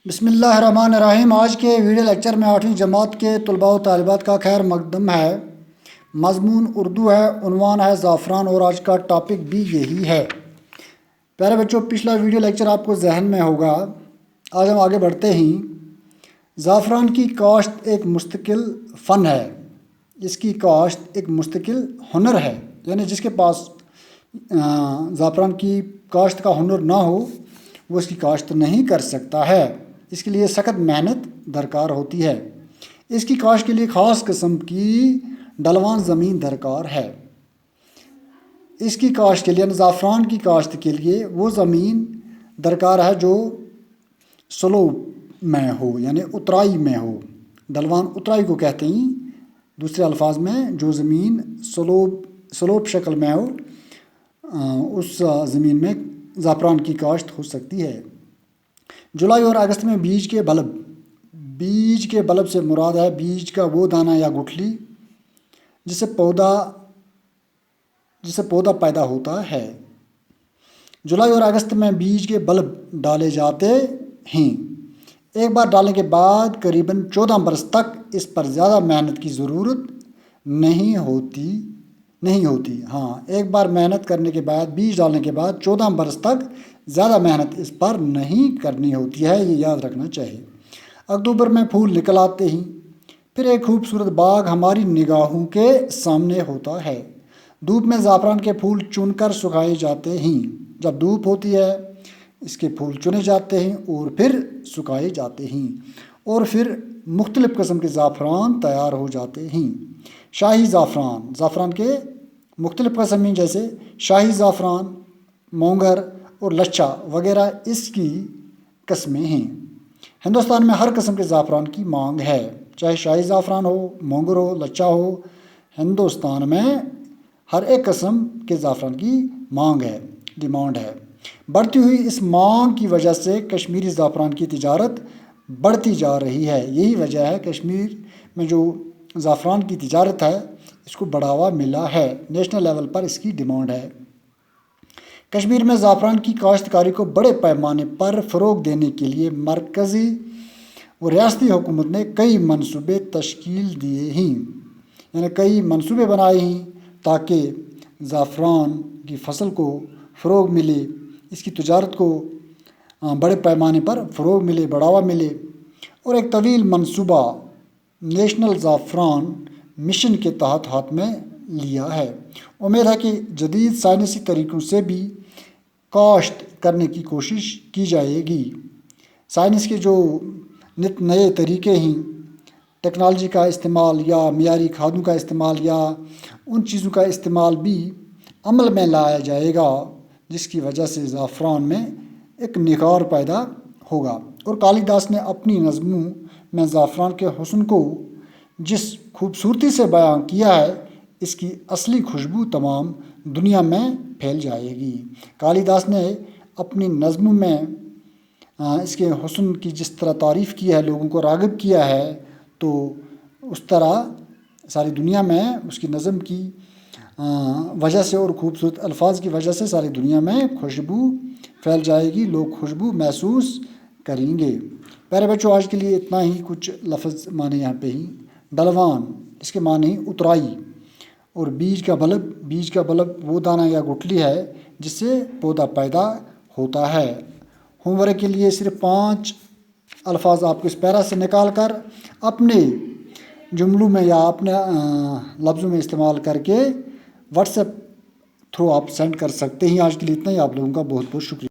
بسم اللہ الرحمن الرحیم۔ آج کے ویڈیو لیکچر میں 8ویں جماعت کے طلباء و طالبات کا خیر مقدم ہے۔ مضمون اردو ہے، عنوان ہے زعفران، اور آج کا ٹاپک بھی یہی ہے۔ پیارے بچوں، پچھلا ویڈیو لیکچر آپ کو ذہن میں ہوگا۔ آج ہم آگے بڑھتے ہیں۔ زعفران کی کاشت ایک مستقل فن ہے، اس کی کاشت ایک مستقل ہنر ہے، یعنی جس کے پاس زعفران کی کاشت کا ہنر نہ ہو وہ اس کی کاشت نہیں کر سکتا ہے۔ اس کے لیے سخت محنت درکار ہوتی ہے۔ اس کی کاشت کے لیے خاص قسم کی ڈھلوان زمین درکار ہے۔ اس کی کاشت کے لیے، زعفران کی کاشت کے لیے وہ زمین درکار ہے جو سلوپ میں ہو، یعنی اترائی میں ہو۔ ڈھلوان اترائی کو کہتے ہیں۔ دوسرے الفاظ میں جو زمین سلوپ شکل میں ہو، اس زمین میں زعفران کی کاشت ہو سکتی ہے۔ جولائی اور اگست میں بیج کے بلب سے مراد ہے بیج کا وہ دانہ یا گٹھلی جس سے پودا پیدا ہوتا ہے۔ جولائی اور اگست میں بیج کے بلب ڈالے جاتے ہیں۔ ایک بار ڈالنے کے بعد قریباً 14 برس تک اس پر زیادہ محنت کی ضرورت نہیں ہوتی۔ ایک بار محنت کرنے کے بعد، بیج ڈالنے کے بعد 14 برس تک زیادہ محنت اس پر نہیں کرنی ہوتی ہے، یہ یاد رکھنا چاہیے۔ اکتوبر میں پھول نکل آتے ہیں، پھر ایک خوبصورت باغ ہماری نگاہوں کے سامنے ہوتا ہے۔ دھوپ میں زعفران کے پھول چن کر سکھائے جاتے ہیں۔ جب دھوپ ہوتی ہے اس کے پھول چنے جاتے ہیں اور پھر سکھائے جاتے ہیں، اور پھر مختلف قسم کے زعفران تیار ہو جاتے ہیں۔ شاہی زعفران کے مختلف قسم ہیں، جیسے شاہی زعفران، مونگر اور لچھا وغیرہ اس کی قسمیں ہیں۔ ہندوستان میں ہر قسم کے زعفران کی مانگ ہے، چاہے شاہی زعفران ہو، مونگر ہو، لچھا ہو۔ ہندوستان میں ہر ایک قسم کے زعفران کی ڈیمانڈ ہے۔ بڑھتی ہوئی اس مانگ کی وجہ سے کشمیری زعفران کی تجارت بڑھتی جا رہی ہے۔ یہی وجہ ہے کشمیر میں جو زعفران کی تجارت ہے اس کو بڑھاوا ملا ہے، نیشنل لیول پر اس کی ڈیمانڈ ہے۔ کشمیر میں زعفران کی کاشتکاری کو بڑے پیمانے پر فروغ دینے کے لیے مرکزی و ریاستی حکومت نے کئی منصوبے تشکیل دیے ہیں، یعنی کئی منصوبے بنائے ہیں تاکہ زعفران کی فصل کو فروغ ملے، اس کی تجارت کو بڑے پیمانے پر فروغ ملے، بڑھاوا ملے۔ اور ایک طویل منصوبہ نیشنل زعفران مشن کے تحت ہاتھ میں لیا ہے۔ امید ہے کہ جدید سائنسی طریقوں سے بھی کاشت کرنے کی کوشش کی جائے گی۔ سائنس کے جو نت نئے طریقے ہیں، ٹیکنالوجی کا استعمال یا معیاری کھادوں کا استعمال یا ان چیزوں کا استعمال بھی عمل میں لایا جائے گا، جس کی وجہ سے زعفران میں ایک نکھار پیدا ہوگا۔ اور کالی داس نے اپنی نظموں میں زعفران کے حسن کو جس خوبصورتی سے بیان کیا ہے، اس کی اصلی خوشبو تمام دنیا میں پھیل جائے گی۔ کالی داس نے اپنی نظموں میں اس کے حسن کی جس طرح تعریف کی ہے، لوگوں کو راغب کیا ہے، تو اس طرح ساری دنیا میں اس کی نظم کی وجہ سے اور خوبصورت الفاظ کی وجہ سے ساری دنیا میں خوشبو پھیل جائے گی، لوگ خوشبو محسوس کریں گے۔ پیارے بچوں، آج کے لیے اتنا ہی۔ کچھ لفظ معنی یہاں پہ ہی۔ ڈھلوان، اس کے معنی اترائی، اور بیج کا بلب وہ دانہ یا گٹھلی ہے جس سے پودا پیدا ہوتا ہے۔ ہوم ورک کے لیے صرف 5 الفاظ آپ کو اس پیرا سے نکال کر اپنے جملوں میں یا اپنے لفظوں میں استعمال کر کے واٹس ایپ تھرو آپ سینڈ کر سکتے ہیں۔ آج کے لیے اتنا ہی۔ آپ لوگوں کا بہت بہت شکریہ۔